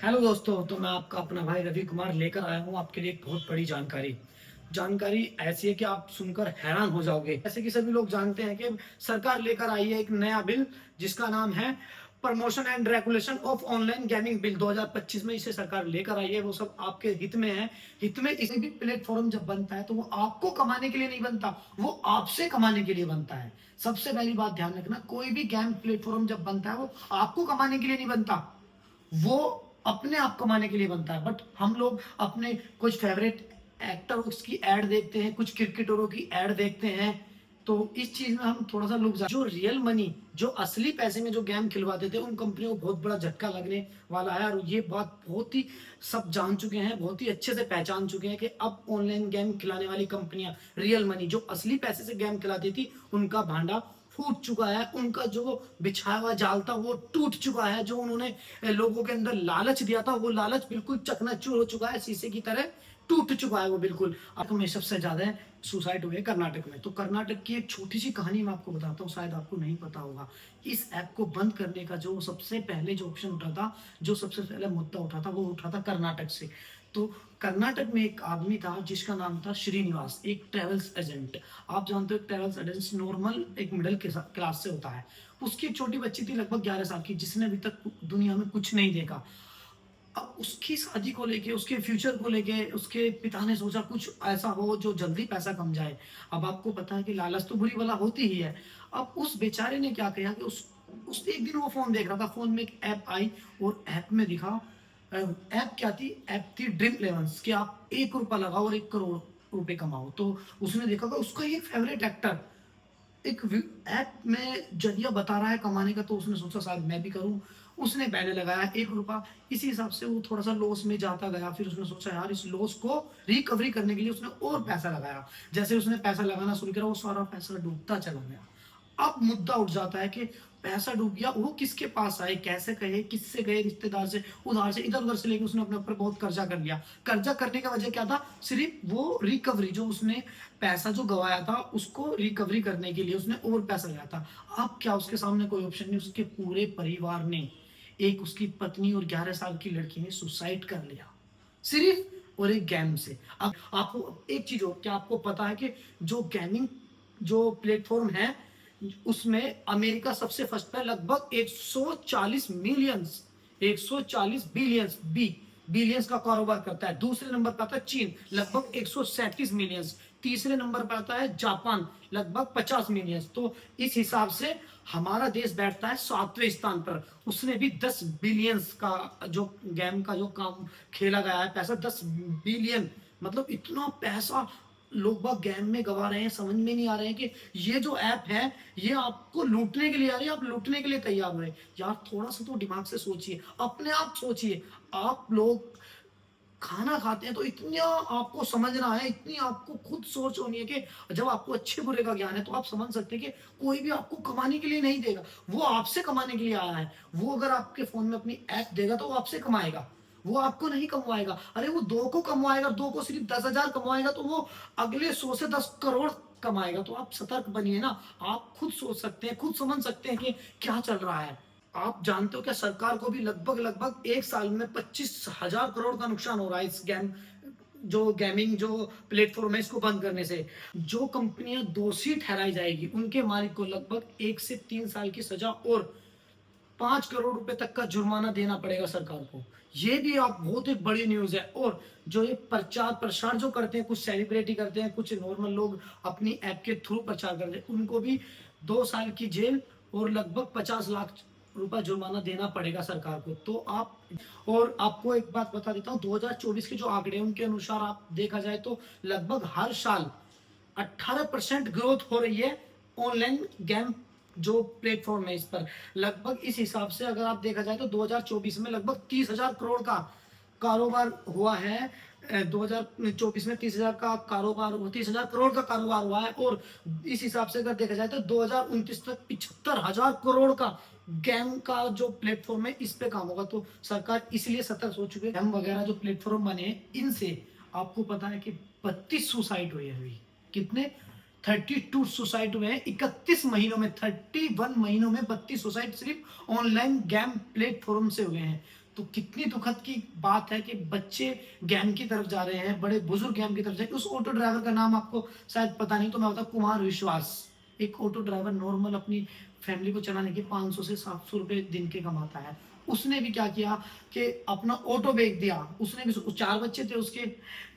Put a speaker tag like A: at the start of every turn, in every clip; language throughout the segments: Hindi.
A: हेलो दोस्तों, तो मैं आपका अपना भाई रवि कुमार लेकर आया हूँ आपके लिए एक बहुत बड़ी जानकारी। जानकारी ऐसी है कि आप सुनकर हैरान हो जाओगे। जैसे कि सभी लोग जानते हैं कि सरकार लेकर आई है एक नया बिल जिसका नाम है promotion and regulation of online gaming bill 2025 में इसे सरकार लेकर आई है। वो सब आपके हित में है। हित में इसे भी प्लेटफॉर्म जब बनता है तो वो आपको कमाने के लिए नहीं बनता, वो आपसे कमाने के लिए बनता है। सबसे पहली बात ध्यान रखना, कोई भी गेम प्लेटफॉर्म जब बनता है वो आपको कमाने के लिए नहीं बनता, वो अपने आप कमाने के लिए बनता है। बट हम लोग अपने कुछ फेवरेट एक्टर्स की एड देखते हैं, कुछ क्रिकेटरों की एड देखते हैं, तो इस चीज में हम थोड़ा सा लोग जो रियल मनी, जो असली पैसे में जो गेम खिलवाते थे, उन कंपनियों को बहुत बड़ा झटका लगने वाला है। और ये बात बहुत ही सब जान चुके हैं, बहुत ही अच्छे से पहचान चुके हैं कि अब ऑनलाइन गेम खिलाने वाली कंपनियां रियल मनी, जो असली पैसे से गेम खिलाती थी, उनका भांडा फूट चुका है। उनका जो बिछाया हुआ जाल था वो टूट चुका है। जो उन्होंने लोगों के अंदर लालच दिया था, वो लालच बिल्कुल चकनाचूर हो चुका है, शीशे की तरह टूट चुका है वो बिल्कुल। अब में सबसे ज्यादा सुसाइड हुए कर्नाटक में। तो कर्नाटक की एक छोटी सी कहानी मैं आपको बताता हूँ, शायद आपको नहीं पता होगा। इस ऐप को बंद करने का जो सबसे पहले जो ऑप्शन उठा था, जो सबसे पहले मुद्दा उठा था, वो उठा था कर्नाटक से। तो कर्नाटक में एक आदमी था जिसका नाम था श्रीनिवास, एक ट्रेवल्स एजेंट। आप जानते हो ट्रेवल्स एजेंट नॉर्मल एक मिडिल क्लास से होता है। उसकी एक छोटी बच्ची थी लगभग 11 साल की, जिसने अभी तक दुनिया में कुछ नहीं देखा। अब उसकी शादी को लेके, उसके फ्यूचर को लेके उसके पिता ने सोचा कुछ ऐसा हो जो जल्दी पैसा कम जाए। अब आपको पता है कि लालच तो बुरी भला होती ही है। अब उस बेचारे ने क्या किया कि उस एक दिन वो फोन देख रहा था, फोन में एक ऐप आई और ऐप में दिखा, ऐप क्या थी, ऐप थी ड्रीम इलेवंस, कि आप 1 रुपया लगाओ और 1 करोड़ रुपए कमाओ। तो उसने देखा कि उसका ही फेवरेट एक्टर एक ऐप में जरिया बता रहा है कमाने का, तो उसने सोचा शायद मैं भी करूं। उसने पहले लगाया 1 रुपया। इसी हिसाब से वो थोड़ा सा लॉस में जाता गया। फिर उसने सोचा यार इस लॉस को रिकवरी करने के लिए उसने और पैसा लगाया। जैसे उसने पैसा लगाना शुरू किया, वो सारा पैसा डूबता चला गया। अब मुद्दा उठ जाता है कि पैसा डूब गया, वो किसके पास आए, कैसे कहे, किससे गए, रिश्तेदार से, उधार से, इधर उधर से लेके उसने अपने ऊपर बहुत कर्जा कर लिया। कर्जा करने का वजह क्या था, सिर्फ वो रिकवरी, जो उसने पैसा जो गवाया था उसको रिकवरी करने के लिए उसने और पैसा लिया था। अब क्या, उसके सामने कोई ऑप्शन नहीं, उसके पूरे परिवार ने, एक उसकी पत्नी और 11 साल की लड़की ने सुसाइड कर लिया, सिर्फ और एक गेम से। अब आपको एक चीज और, क्या आपको पता है कि जो गेमिंग जो प्लेटफॉर्म है उसमें अमेरिका सबसे फर्स्ट पे, लगभग 140 मिलियंस, 140 बिलियंस बिलियंस का कारोबार करता है। दूसरे नंबर पर आता है चीन, लगभग 137 मिलियंस। तीसरे नंबर पर आता है जापान, लगभग 50 मिलियंस। तो इस हिसाब से हमारा देश बैठता है 7वें स्थान पर। उसने भी 10 बिलियंस का जो गेम का जो काम खेला गया है, पैसा 10 बिलियन, मतलब इतना पैसा लोग बाग गेम में गवा रहे हैं। समझ में नहीं आ रहे हैं कि ये जो ऐप है ये आपको लूटने के लिए आ रही है, आप लूटने के लिए तैयार हो रहे हैं। यार थोड़ा सा तो दिमाग से सोचिए, अपने आप सोचिए। आप लोग खाना खाते हैं तो इतना आपको समझना है, इतनी आपको खुद सोच होनी है कि जब आपको अच्छे बुरे का ज्ञान है तो आप समझ सकते हैं कि कोई भी आपको कमाने के लिए नहीं देगा, वो आपसे कमाने के लिए आया है। वो अगर आपके फोन में अपनी ऐप देगा तो वो आपसे कमाएगा, वो आपको नहीं कमवाएगा। अरे वो दो को कमवाएगा, दो को सिर्फ 10,000 कमवाएगा, तो वो अगले 100 से 10 करोड़ कमाएगा। तो आप सतर्क बनिए ना, आप खुद सोच सकते हैं, खुद समझ सकते हैं कि क्या चल रहा है। आप जानते हो क्या, सरकार को भी लगभग लगभग एक साल में 25,000 करोड़ का नुकसान हो रहा है इस गेम, जो गेमिंग जो प्लेटफॉर्म है इसको बंद करने से। जो कंपनियां दोषी ठहराई जाएगी उनके मालिक को लगभग 1 से 3 साल की सजा और 5 करोड़ रुपए तक का जुर्माना देना पड़ेगा सरकार को। ये भी आप बहुत एक बड़ी न्यूज है। और जो ये प्रचार प्रसार जो करते हैं, कुछ सेलिब्रिटी करते हैं, कुछ नॉर्मल लोग अपनी ऐप के थ्रू प्रचार करते हैं, उनको भी 2 साल की जेल और लगभग 50 लाख रुपए जुर्माना देना पड़ेगा सरकार को। तो आप, और आपको एक बात बता देता हूँ, 2024 के जो आंकड़े उनके अनुसार आप देखा जाए तो लगभग हर साल 18% ग्रोथ हो रही है ऑनलाइन गेम जो प्लेटफॉर्म है इस पर। लगभग इस हिसाब से अगर आप देखा जाए तो 2024 में लगभग 30,000 करोड़ का कारोबार हुआ है। 2024 में 30,000 का कारोबार, 30,000 करोड़ का कारोबार हुआ है। और इस हिसाब से अगर देखा जाए तो 2029 तक 75,000 करोड़ का गेम का जो प्लेटफॉर्म है इस पे काम होगा। तो सरकार इसलिए सतर्क हो चुकी है। गेम वगैरह जो प्लेटफॉर्म बने हैं इनसे आपको पता है कि 32 सुसाइड हुए हैं अभी। कितने, 32 सुसाइड हुए हैं 31 महीनों में। 31 महीनों में 32 सुसाइड सिर्फ ऑनलाइन गेम प्लेटफॉर्म से हुए हैं। तो कितनी दुखद की बात है कि बच्चे गेम की तरफ जा रहे हैं, बड़े बुजुर्ग गेम की तरफ जा रहे हैं। उस ऑटो ड्राइवर का नाम आपको शायद पता नहीं, तो मैं बताऊं, कुमार विश्वास। एक ऑटो ड्राइवर नॉर्मल अपनी फैमिली को चलाने के 500 से 700 रुपए दिन के कमाता है। उसने भी क्या किया कि अपना ऑटो बेच दिया। उसने भी 4 बच्चे थे उसके,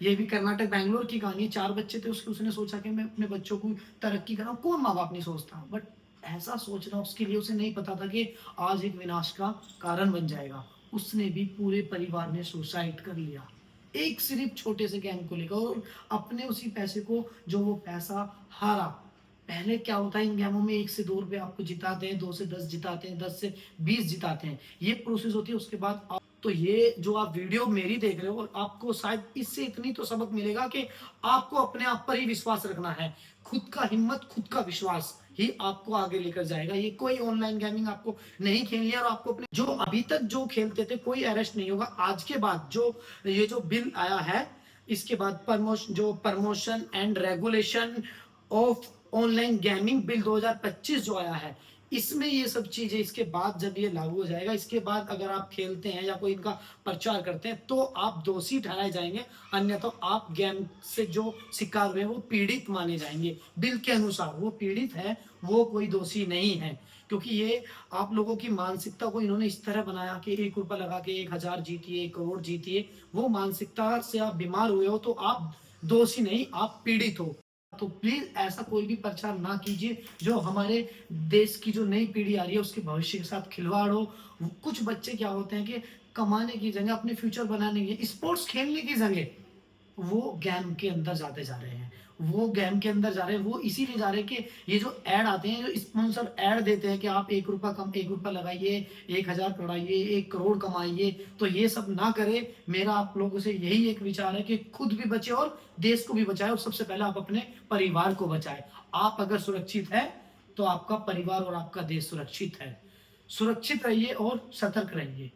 A: ये भी कर्नाटक बैंगलोर की कहानी है। 4 बच्चे थे उसके, उसने सोचा कि मैं अपने बच्चों को तरक्की कराऊं। कौन माँ बाप नहीं सोचता, बट ऐसा सोचना उसके लिए, उसे नहीं पता था कि आज एक विनाश का कारण बन जाएगा। उसने भी, पूरे परिवार ने सुसाइड कर लिया, एक सिर्फ छोटे से गेम को लेकर। और अपने उसी पैसे को, जो वो पैसा हारा, पहले क्या होता है इन गेमों में, 1 से 2 रुपए आपको जिताते हैं, 2 से 10 जिताते हैं, 10 से 20 जिताते हैं, ये प्रोसेस होती है। उसके बाद आप, तो ये जो आप वीडियो मेरी देख रहे हो, आपको शायद इससे इतनी तो सबक मिलेगा कि आपको अपने आप पर ही विश्वास रखना है। खुद का हिम्मत, खुद का विश्वास ही आपको आगे लेकर जाएगा। ये कोई ऑनलाइन गेमिंग आपको नहीं खेलनी है। और आपको अपने, जो अभी तक जो खेलते थे, कोई अरेस्ट नहीं होगा। आज के बाद जो ये जो बिल आया है, इसके बाद promotion and regulation of online gaming bill 2025 जो आया है, इसमें ये सब चीजें, इसके बाद जब ये लागू हो जाएगा, इसके बाद अगर आप खेलते हैं या कोई इनका प्रचार करते हैं, तो आप दोषी ठहराए जाएंगे। अन्यथा तो आप गेम से जो शिकार हुए वो पीड़ित माने जाएंगे। बिल के अनुसार वो पीड़ित है, वो कोई दोषी नहीं है। क्योंकि ये आप लोगों की मानसिकता को इन्होंने इस तरह बनाया कि 1 रुपया लगा के 1000 जीतिए, 1 करोड़ जीतिए। वो मानसिकता से आप बीमार हुए हो, तो आप दोषी नहीं, आप पीड़ित हो। तो प्लीज ऐसा कोई भी प्रचार ना कीजिए जो हमारे देश की जो नई पीढ़ी आ रही है उसके भविष्य के साथ खिलवाड़ हो। कुछ बच्चे क्या होते हैं कि कमाने की जगह, अपने फ्यूचर बनाने की, स्पोर्ट्स खेलने की जगह वो गेम के अंदर जाते जा रहे हैं। वो गेम के अंदर जा रहे हैं, वो इसीलिए जा रहे हैं कि ये जो ऐड आते हैं, जो स्पॉन्सर ऐड देते हैं कि आप 1 रुपया लगाइए, 1000 कमाइए, 1 करोड़ कमाइए, तो ये सब ना करें। मेरा आप लोगों से यही एक विचार है कि खुद भी बचे और देश को भी बचाए, और सबसे पहले आप अपने परिवार को बचाए। आप अगर सुरक्षित है तो आपका परिवार और आपका देश सुरक्षित है। सुरक्षित रहिए और सतर्क रहिए।